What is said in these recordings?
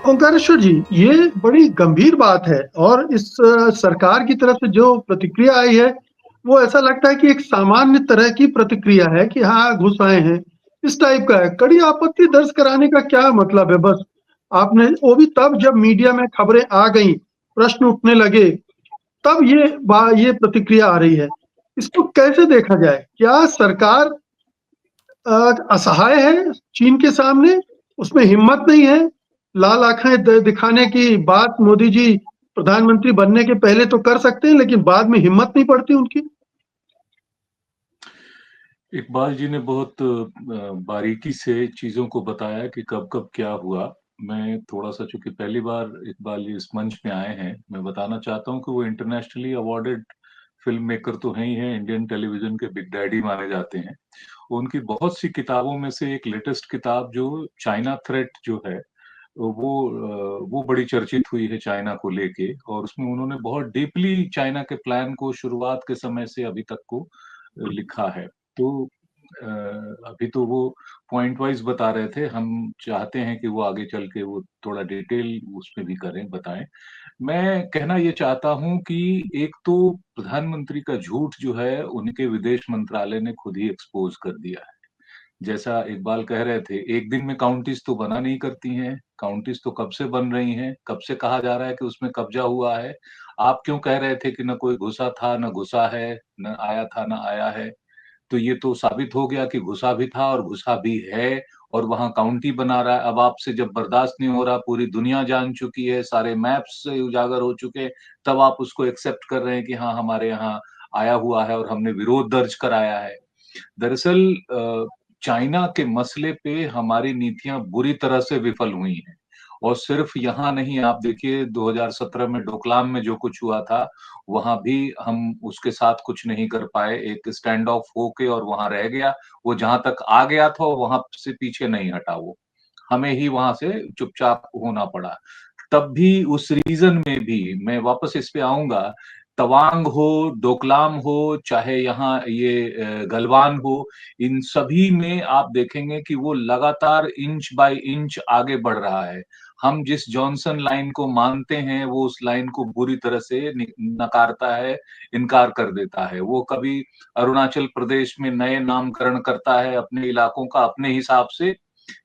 ओंकारेश्वर जी, ये बड़ी गंभीर बात है और इस सरकार की तरफ से जो प्रतिक्रिया आई है, वो ऐसा लगता है कि एक सामान्य तरह की प्रतिक्रिया है कि हाँ, घुस आए हैं, इस टाइप का है। कड़ी आपत्ति दर्ज कराने का क्या मतलब है? बस आपने वो भी तब जब मीडिया में खबरें आ गईं, प्रश्न उठने लगे, तब ये प्रतिक्रिया आ रही है। इसको कैसे देखा जाए? क्या सरकार असहाय है चीन के सामने, उसमें हिम्मत नहीं है। लाल आंखें दिखाने की बात मोदी जी प्रधानमंत्री बनने के पहले तो कर सकते हैं, लेकिन बाद में हिम्मत नहीं पड़ती उनकी। इकबाल जी ने बहुत बारीकी से चीज़ों को बताया कि कब-कब क्या हुआ। मैं थोड़ा-सा चूँकि पहली बार इकबाल जी इस मंच में आए हैं, मैं बताना चाहता हूँ कि वो इंटरनेशनली अवॉर्डेड फ़िल्म मेकर तो हैं ही हैं, इंडियन टेलीविज़न के बिग डैडी माने जाते हैं। उनकी बहुत सी किताबों में से एक लेटेस्ट किताब जो चाइना थ्रेट जो है, वो बड़ी चर्चित हुई है चाइना को लेके और उसमें उन्होंने बहुत डीपली चाइना के प्लान को शुरुआत के समय से अभी तक को लिखा है। तो अ, अभी तो वो पॉइंट वाइज़ बता रहे थे, हम चाहते हैं कि वो आगे चल के वो थोड़ा डिटेल उसमें भी करें, बताएँ। मैं कहना ये चाहता हूँ कि एक तो प्रधानमंत्री का झूठ जो है, उनके विदेश मंत्रालय ने खुद ही एक्सपोज़ कर दिया है। जैसा इकबाल कह रहे थे, एक दिन में काउंटीज़ तो बना नहीं करती हैं, काउंटीज़ तो कब से बन रही हैं, कब से कहा जा रहा है कि उसमें कब्ज़ा हुआ है। आप क्यों कह रहे थे कि न कोई घुसा था, न घुसा है, न आया था, न आया है? तो ये तो साबित हो गया कि घुसा भी था और घुसा भी है और वहाँ काउंटी बना रहा है। अब आपसे जब बर्दाश्त नहीं हो रहा, पूरी दुनिया जान चुकी है, सारे मैप्स से उजागर हो चुके हैं, तब आप उसको एक्सेप्ट कर रहे हैं कि हाँ, हमारे यहाँ आया हुआ है और हमने विरोध दर्ज कराया है। दरअसल चाइना के मसले पे हमारी नीतियाँ बुरी तरह से विफल हुई हैं और सिर्फ यहाँ नहीं, आप देखिए 2017 में डोकलाम में जो कुछ हुआ था, वहाँ भी हम उसके साथ कुछ नहीं कर पाए, एक स्टैंड ऑफ होके और वहाँ रह गया। वो जहाँ तक आ गया था, वहाँ से पीछे नहीं हटा वो। हमें ही वहाँ से चुपचाप होना पड़ा। तब भी उस रीज़न में भी मैं वापस इस पे आऊँगा, तवांग हो, डोकलाम हो, चाहे यहाँ ये गलवान हो, इन सभी में आप देखेंगे कि वो लगातार इंच बाय इंच आगे बढ़ रहा है। हम जिस जॉनसन लाइन को मानते हैं, वो उस लाइन को बुरी तरह से नकारता है, इनकार कर देता है। वो कभी अरुणाचल प्रदेश में नए नामकरण करता है अपने इलाकों का अपने हिसाब से,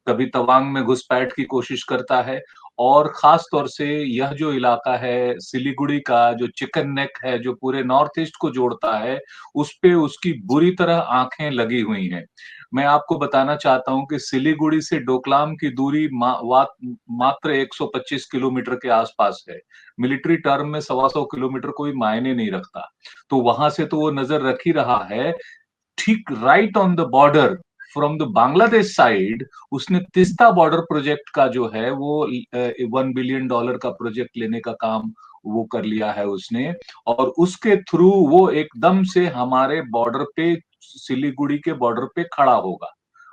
कभी तवांग में घुसपैठ की कोशिश करता है और खास तौर से यह जो इलाका है सिलीगुड़ी का, जो चिकन नेक है, जो पूरे नॉर्थ ईस्ट को जोड़ता है, उसपे उसकी बुरी तरह आँखें लगी हुई हैं। मैं आपको बताना चाहता हूँ कि सिलीगुड़ी से डोकलाम की दूरी मात्र 125 किलोमीटर के आसपास है। मिलिट्री टर्म में सवा सौ किलोमीटर कोई मायने नहीं रखता। तो वहाँ से तो वो नज़र रख ही रहा है, ठीक right on the border from the Bangladesh side उसने तिस्ता बॉर्डर प्रोजेक्ट का जो है वो $1 बिलियन का प्रोजेक्ट लेने का काम वो कर लिया है उसने और उसके थ्रू वो एकदम से हमारे बॉर्डर पे सिलीगुड़ी के बॉर्डर पे खड़ा होगा।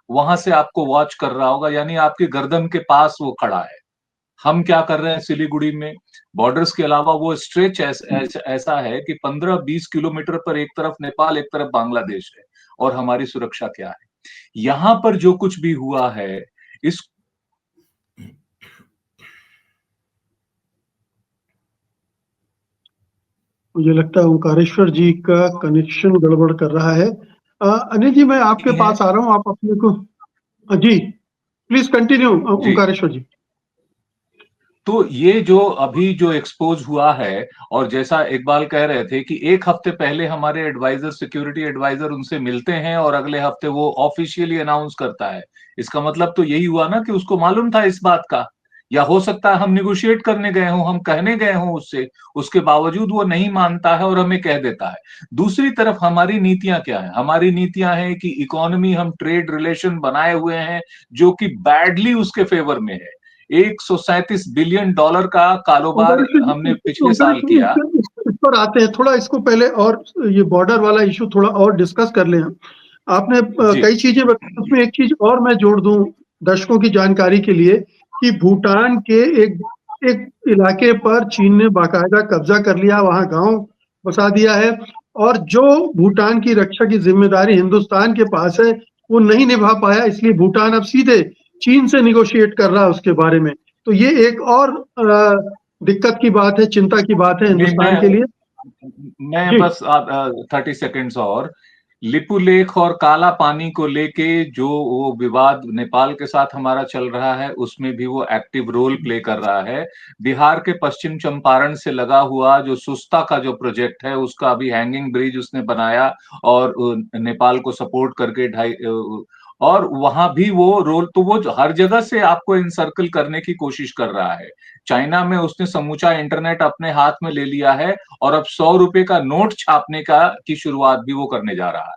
वहां से आपको वॉच कर रहा होगा यानी आपकी गर्दन के पास वो खड़ा है। हम क्या कर रहे हैं सिलीगुड़ी में बॉर्डर्स के अलावा वो स्ट्रेच ऐसा है कि 15-20 किलोमीटर पर एक तरफ नेपाल एक तरफ बांग्लादेश है और हमारी सुरक्षा क्या है यहाँ पर जो कुछ भी हुआ है इस मुझे लगता है ओंकारेश्वर जी का कनेक्शन गड़बड़ कर रहा है। अनिल जी, मैं आपके पास आ रहा हूँ, आप अपने को जी प्लीज कंटिन्यू जी ओंकारेश्वर जी। तो ये जो अभी जो एक्सपोज हुआ है और जैसा इकबाल कह रहे थे कि एक हफ्ते पहले हमारे एडवाइजर सिक्योरिटी एडवाइजर उनसे मिलते हैं और अगले हफ्ते वो ऑफिशियली अनाउंस करता है इसका मतलब तो यही हुआ ना कि उसको मालूम था इस बात का या हो सकता है हम निगोशिएट करने गए हों हम कहने गए हों उससे उसके बावजूद वो नहीं मानता है और हमें कह देता है दूसरी तरफ हमारी नीतियां क्या है हमारी नीतियां हैं कि इकोनॉमी हम ट्रेड रिलेशन बनाए हुए हैं जो कि बैडली उसके फेवर में है $137 बिलियन का कारोबार हमने पिछले साल ओंकारेश्वर जी, किया इस पर आते हैं थोड़ा, इसको पहले और ये बॉर्डर वाला इशू थोड़ा और डिस्कस कर लें हम। आपने जी कई चीजें बताई, उसमें एक चीज और मैं जोड़ दूं दर्शकों की जानकारी के लिए कि भूटान के एक एक इलाके पर चीन ने बाकायदा कब्जा कर लिया, वहां गांव बसा दिया है और जो भूटान की रक्षा की जिम्मेदारी हिंदुस्तान के पास है वो नहीं निभा पाया, इसलिए भूटान अब सीधे चीन से निगोशिएट कर रहा है उसके बारे में। तो ये एक और दिक्कत की बात है, चिंता की बात है नहीं, हिंदुस्तान के लिए। मैं जी। बस 30 सेकेंड्स और लिपु लेख और काला पानी को लेके जो वो विवाद नेपाल के साथ हमारा चल रहा है, उसमें भी वो एक्टिव रोल प्ले कर रहा है। बिहार के पश्चिम चंपारण से लगा हुआ जो सुस्ता का जो प्रोजेक्ट है, उसका अभी हैंगिंग ब्रिज उसने बनाया और नेपाल को सपोर्ट करके और वहां भी वो रोल, तो वो हर जगह से आपको इनसर्कल करने की कोशिश कर रहा है। चाइना में उसने समूचा इंटरनेट अपने हाथ में ले लिया है और अब 100 रुपए का नोट छापने की शुरुआत भी वो करने जा रहा है।